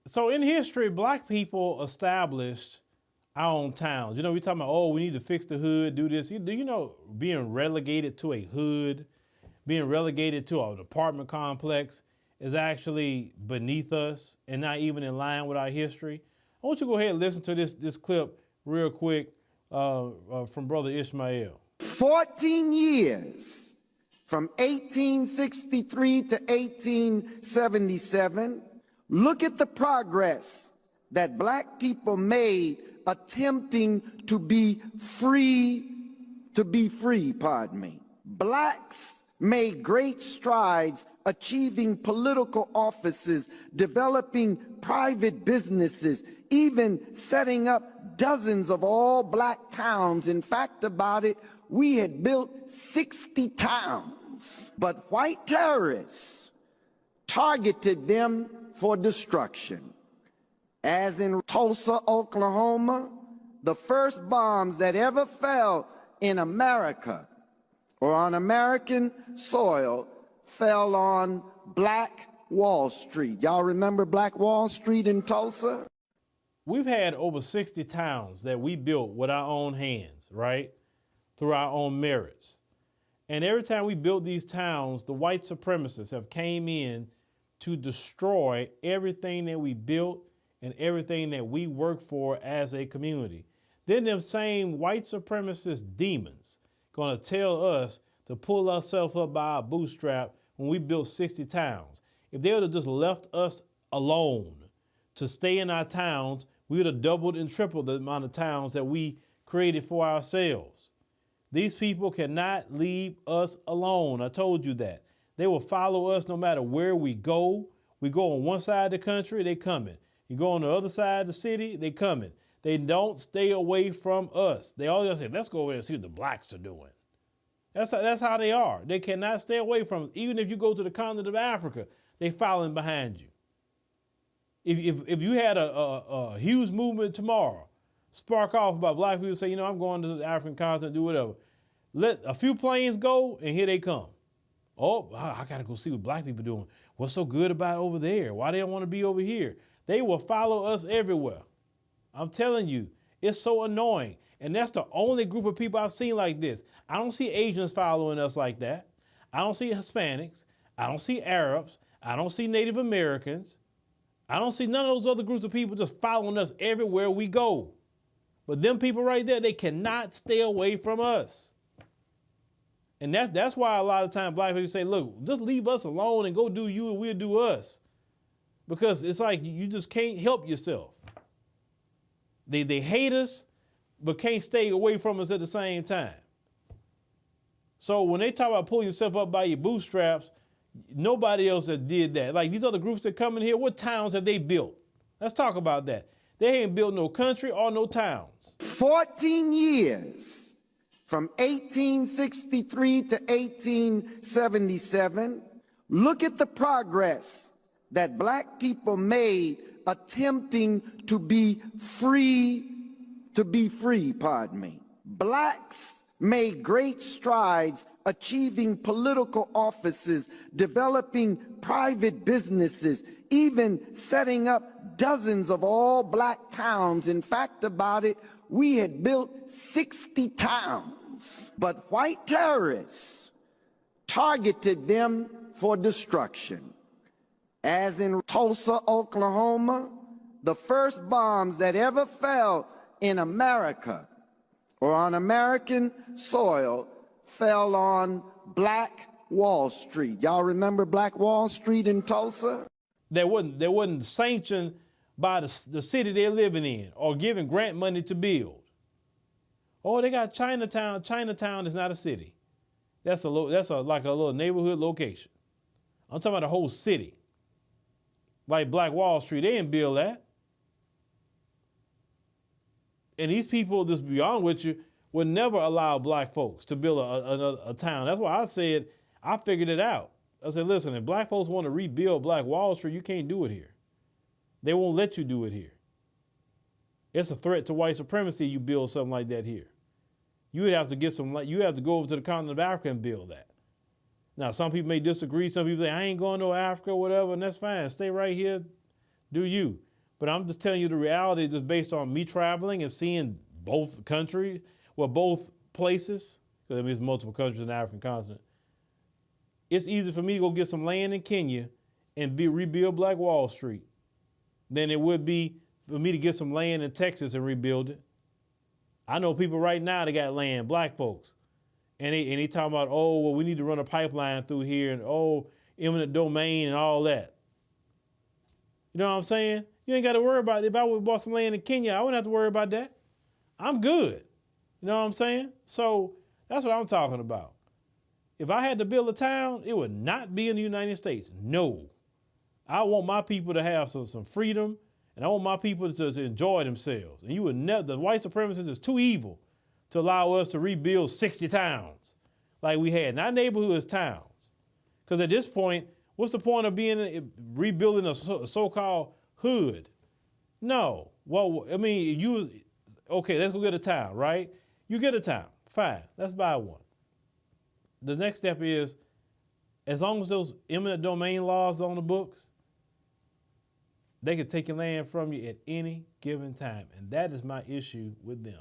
So in history, black people established our own towns. You know, we talking about, oh, we need to fix the hood, do this. Do you know being relegated to a hood, being relegated to an apartment complex is actually beneath us and not even in line with our history? I want you to go ahead and listen to this clip real quick from Brother Ishmael. 14 years from 1863 to 1877. Look at the progress that black people made attempting to be free, pardon me. Blacks made great strides achieving political offices, developing private businesses, even setting up dozens of all-black towns. In fact, about it, we had built 60 towns. But white terrorists targeted them for destruction. As in Tulsa, Oklahoma, the first bombs that ever fell in America or on American soil fell on Black Wall Street. Y'all remember Black Wall Street in Tulsa? We've had over 60 towns that we built with our own hands, right? Through our own merits. And every time we built these towns, the white supremacists have came in to destroy everything that we built and everything that we work for as a community. Then them same white supremacist demons gonna tell us to pull ourselves up by our bootstrap when we built 60 towns. If they would have just left us alone to stay in our towns, we would have doubled and tripled the amount of towns that we created for ourselves. These people cannot leave us alone. I told you that. They will follow us no matter where we go. We go on one side of the country, they coming. You go on the other side of the city, they coming. They don't stay away from us. They always say, let's go over there and see what the blacks are doing. That's how they are. They cannot stay away from us. Even if you go to the continent of Africa, they following behind you. If you had a huge movement tomorrow, spark off about black people say, you know, I'm going to the African continent, do whatever. Let a few planes go and here they come. Oh, I gotta go see what black people doing. What's so good about over there? Why they don't want to be over here? They will follow us everywhere. I'm telling you, it's so annoying. And that's the only group of people I've seen like this. I don't see Asians following us like that. I don't see Hispanics. I don't see Arabs. I don't see Native Americans. I don't see none of those other groups of people just following us everywhere we go. But them people right there, they cannot stay away from us. And that's why a lot of times black people say, look, just leave us alone and go do you and we'll do us. Because it's like you just can't help yourself. They hate us, but can't stay away from us at the same time. So when they talk about pulling yourself up by your bootstraps, nobody else has did that. Like these other groups that come in here, what towns have they built? Let's talk about that. They ain't built no country or no towns. 14 years from 1863 to 1877. Look at the progress that black people made attempting to be free, pardon me. Blacks made great strides achieving political offices, developing private businesses, even setting up dozens of all-black towns. In fact, about it, we had built 60 towns. But white terrorists targeted them for destruction. As in Tulsa, Oklahoma, the first bombs that ever fell in America or on American soil fell on Black Wall Street. Y'all remember Black Wall Street in Tulsa? They wasn't sanctioned by the city they're living in or giving grant money to build. Oh, they got Chinatown. Chinatown is not a city. That's like a little neighborhood location. I'm talking about the whole city. Like Black Wall Street, they didn't build that. And these people, just be honest with you, would never allow black folks to build a town. That's why I said, I figured it out. I said, listen, if black folks want to rebuild Black Wall Street, you can't do it here. They won't let you do it here. It's a threat to white supremacy. You build something like that here. You would have to you have to go over to the continent of Africa and build that. Now, some people may disagree. Some people say, I ain't going to Africa or whatever, and that's fine. Stay right here, do you. But I'm just telling you the reality just based on me traveling and seeing both countries, well, both places, because I mean, there's multiple countries in the African continent. It's easy for me to go get some land in Kenya and rebuild Black Wall Street than it would be for me to get some land in Texas and rebuild it. I know people right now that got land, black folks, and they talking about, oh, well, we need to run a pipeline through here, and oh, eminent domain and all that. You know what I'm saying? You ain't got to worry about it. If I would have bought some land in Kenya, I wouldn't have to worry about that. I'm good. You know what I'm saying? So that's what I'm talking about. If I had to build a town, it would not be in the United States. No. I want my people to have some freedom, and I want my people to enjoy themselves. And you would never, the white supremacists is too evil to allow us to rebuild 60 towns like we had, not neighborhoods, towns. Because at this point, what's the point of rebuilding a so-called hood? No. Well, I mean, okay, let's go get a town, right? You get a town, fine, let's buy one. The next step is, as long as those eminent domain laws are on the books, they can take your land from you at any given time. And that is my issue with them.